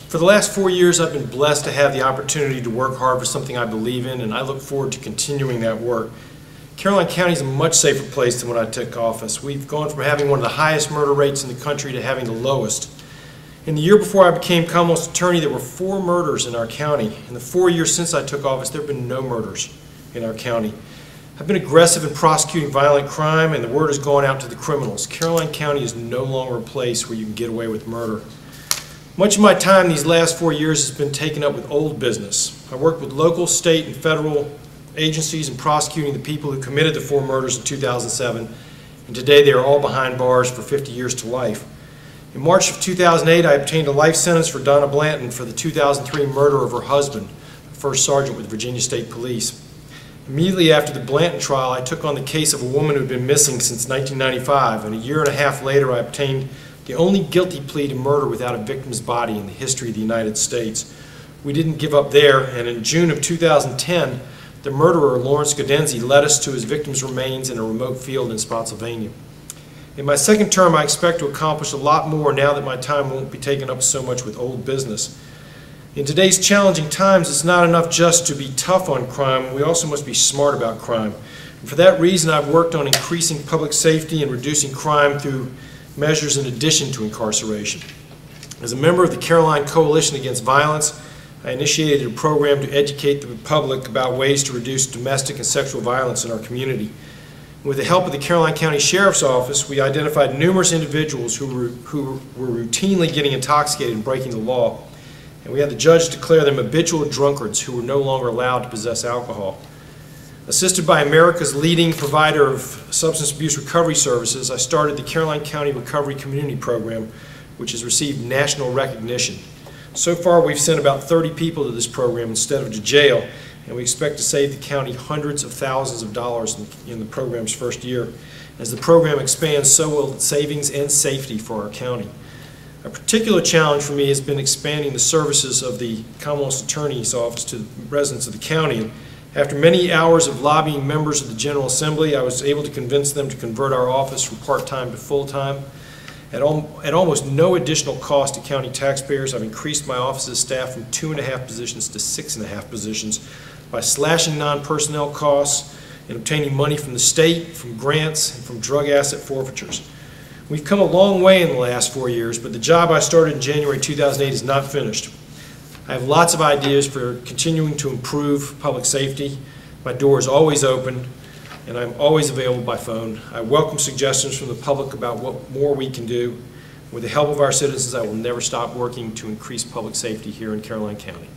For the last 4 years, I've been blessed to have the opportunity to work hard for something I believe in, and I look forward to continuing that work. Caroline County is a much safer place than when I took office. We've gone from having one of the highest murder rates in the country to having the lowest. In the year before I became Commonwealth's attorney, there were 4 murders in our county. In the 4 years since I took office, there have been no murders in our county. I've been aggressive in prosecuting violent crime, and the word has gone out to the criminals. Caroline County is no longer a place where you can get away with murder. Much of my time these last 4 years has been taken up with old business. I worked with local, state, and federal agencies in prosecuting the people who committed the 4 murders in 2007, and today they are all behind bars for 50 years to life. In March of 2008, I obtained a life sentence for Donna Blanton for the 2003 murder of her husband, a first sergeant with Virginia State Police. Immediately after the Blanton trial, I took on the case of a woman who had been missing since 1995, and a year and a half later, I obtained the only guilty plea to murder without a victim's body in the history of the United States. We didn't give up there, and in June of 2010, the murderer, Lawrence Godenzi, led us to his victim's remains in a remote field in Spotsylvania. In my second term, I expect to accomplish a lot more now that my time won't be taken up so much with old business. In today's challenging times, it's not enough just to be tough on crime. We also must be smart about crime. And for that reason, I've worked on increasing public safety and reducing crime through measures in addition to incarceration. As a member of the Caroline Coalition Against Violence, I initiated a program to educate the public about ways to reduce domestic and sexual violence in our community. With the help of the Caroline County Sheriff's Office, we identified numerous individuals who were routinely getting intoxicated and breaking the law, and we had the judge declare them habitual drunkards who were no longer allowed to possess alcohol. Assisted by America's leading provider of substance abuse recovery services, I started the Caroline County Recovery Community Program, which has received national recognition. So far, we've sent about 30 people to this program instead of to jail, and we expect to save the county hundreds of thousands of dollars in the program's first year. As the program expands, so will savings and safety for our county. A particular challenge for me has been expanding the services of the Commonwealth's Attorney's Office to the residents of the county. After many hours of lobbying members of the General Assembly, I was able to convince them to convert our office from part-time to full-time. At almost no additional cost to county taxpayers, I've increased my office's staff from 2.5 positions to 6.5 positions by slashing non-personnel costs and obtaining money from the state, from grants, and from drug asset forfeitures. We've come a long way in the last 4 years, but the job I started in January 2008 is not finished. I have lots of ideas for continuing to improve public safety. My door is always open, and I'm always available by phone. I welcome suggestions from the public about what more we can do. With the help of our citizens, I will never stop working to increase public safety here in Caroline County.